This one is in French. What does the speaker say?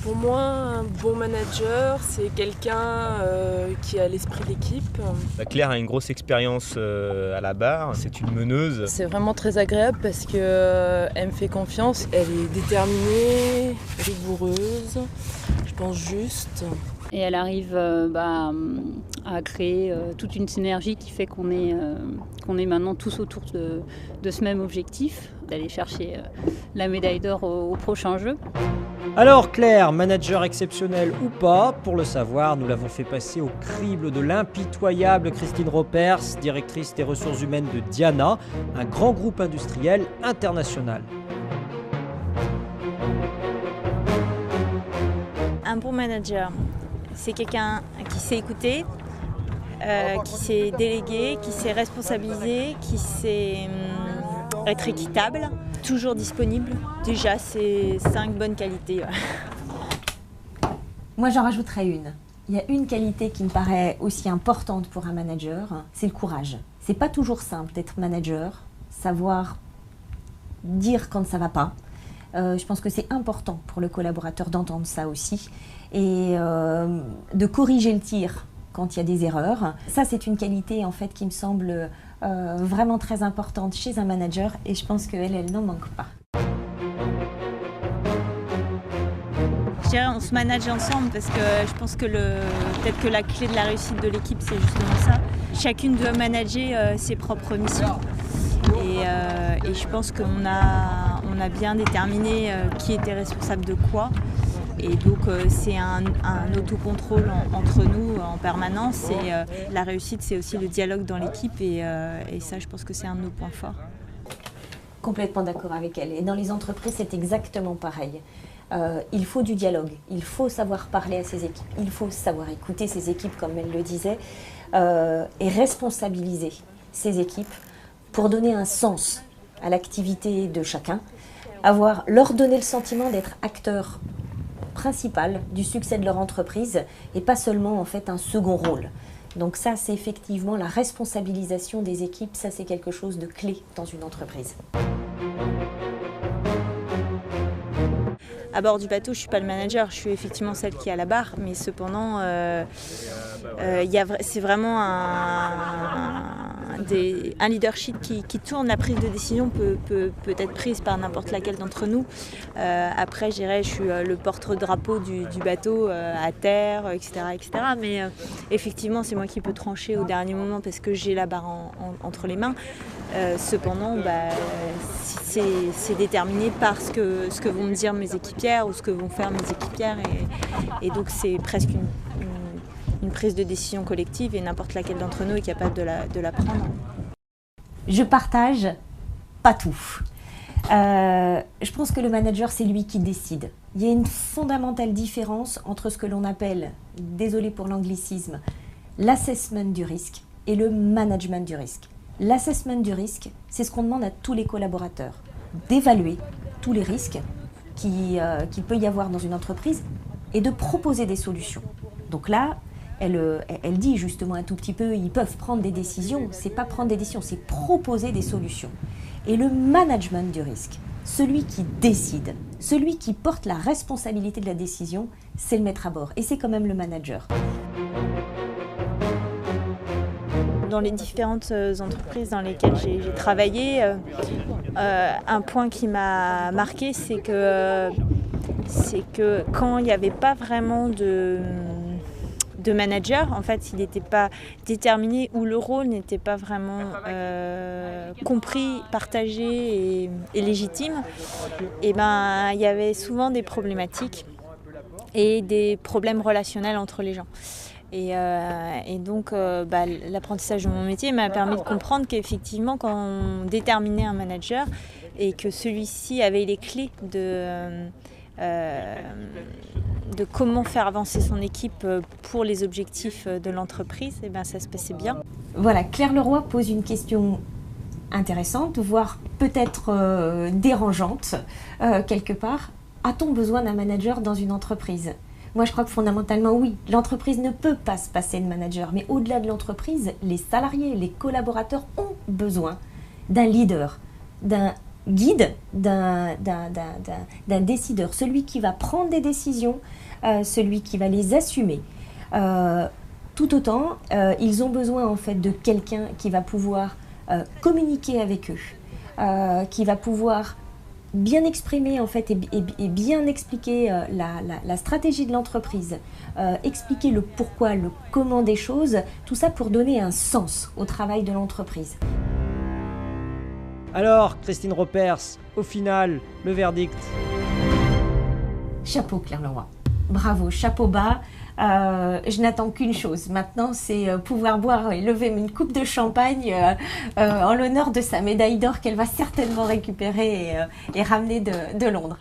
Pour moi, un bon manager, c'est quelqu'un qui a l'esprit d'équipe. Claire a une grosse expérience à la barre, c'est une meneuse. C'est vraiment très agréable parce qu'elle me fait confiance, elle est déterminée, rigoureuse, je pense juste. Et elle arrive à créer toute une synergie qui fait qu'on est maintenant tous autour de ce même objectif, d'aller chercher la médaille d'or au prochain jeu. Alors Claire, manager exceptionnel ou pas, pour le savoir, nous l'avons fait passer au crible de l'impitoyable Christine Ropers, directrice des ressources humaines de Diana, un grand groupe industriel international. Un bon manager, c'est quelqu'un qui sait écouter, qui sait déléguer, qui sait responsabiliser, qui sait être équitable, toujours disponible. Déjà, c'est 5 bonnes qualités. Moi, j'en rajouterais une. Il y a une qualité qui me paraît aussi importante pour un manager, c'est le courage. C'est pas toujours simple d'être manager, savoir dire quand ça va pas. Je pense que c'est important pour le collaborateur d'entendre ça aussi et de corriger le tir quand il y a des erreurs. Ça, c'est une qualité en fait qui me semble vraiment très importante chez un manager et je pense qu'elle n'en manque pas. Je dirais on se manage ensemble parce que je pense que peut-être que la clé de la réussite de l'équipe, c'est justement ça. Chacune doit manager ses propres missions. Et je pense qu'on a bien déterminé qui était responsable de quoi. Et donc c'est un autocontrôle entre nous en permanence. Et la réussite, c'est aussi le dialogue dans l'équipe. Et ça, je pense que c'est un de nos points forts. Complètement d'accord avec elle. Et dans les entreprises, c'est exactement pareil. Il faut du dialogue, il faut savoir parler à ses équipes, il faut savoir écouter ses équipes, comme elle le disait, et responsabiliser ses équipes pour donner un sens à l'activité de chacun, leur donner le sentiment d'être acteur principal du succès de leur entreprise et pas seulement en fait un second rôle. Donc ça, c'est effectivement la responsabilisation des équipes, ça c'est quelque chose de clé dans une entreprise. À bord du bateau, je ne suis pas le manager, je suis effectivement celle qui est à la barre, mais cependant, c'est vraiment un leadership qui tourne. La prise de décision peut être prise par n'importe laquelle d'entre nous. Après, je suis le porte-drapeau du bateau à terre, etc. etc. Mais effectivement, c'est moi qui peux trancher au dernier moment parce que j'ai la barre entre les mains. Cependant, c'est déterminé par ce que vont me dire mes équipières ou ce que vont faire mes équipières. Et donc, c'est presque une prise de décision collective et n'importe laquelle d'entre nous est capable de la prendre. Je partage pas tout. Je pense que le manager, c'est lui qui décide. Il y a une fondamentale différence entre ce que l'on appelle, désolé pour l'anglicisme, l'assessment du risque et le management du risque. L'assessment du risque, c'est ce qu'on demande à tous les collaborateurs, d'évaluer tous les risques qu'il peut y avoir dans une entreprise et de proposer des solutions. Donc là, elle dit justement un tout petit peu, ils peuvent prendre des décisions, c'est pas prendre des décisions, c'est proposer des solutions. Et le management du risque, celui qui décide, celui qui porte la responsabilité de la décision, c'est le maître à bord et c'est quand même le manager. Dans les différentes entreprises dans lesquelles j'ai travaillé, un point qui m'a marqué, c'est que quand il n'y avait pas vraiment de manager, en fait, il n'était pas déterminé ou le rôle n'était pas vraiment compris, partagé et légitime, et il y avait souvent des problématiques et des problèmes relationnels entre les gens. Et donc, l'apprentissage de mon métier m'a permis de comprendre qu'effectivement, quand on déterminait un manager et que celui-ci avait les clés de comment faire avancer son équipe pour les objectifs de l'entreprise, ça se passait bien. Voilà, Claire Leroy pose une question intéressante, voire peut-être dérangeante quelque part. A-t-on besoin d'un manager dans une entreprise ? Moi, je crois que fondamentalement, oui, l'entreprise ne peut pas se passer de manager. Mais au-delà de l'entreprise, les salariés, les collaborateurs ont besoin d'un leader, d'un guide d'un décideur, celui qui va prendre des décisions, celui qui va les assumer. Tout autant, ils ont besoin en fait de quelqu'un qui va pouvoir communiquer avec eux, qui va pouvoir bien exprimer en fait et bien expliquer la stratégie de l'entreprise, expliquer le pourquoi, le comment des choses, tout ça pour donner un sens au travail de l'entreprise. Alors, Christine Ropers, au final, le verdict? Chapeau Claire Leroy, bravo, chapeau bas. Je n'attends qu'une chose maintenant, c'est pouvoir boire et lever une coupe de champagne en l'honneur de sa médaille d'or qu'elle va certainement récupérer et ramener de Londres.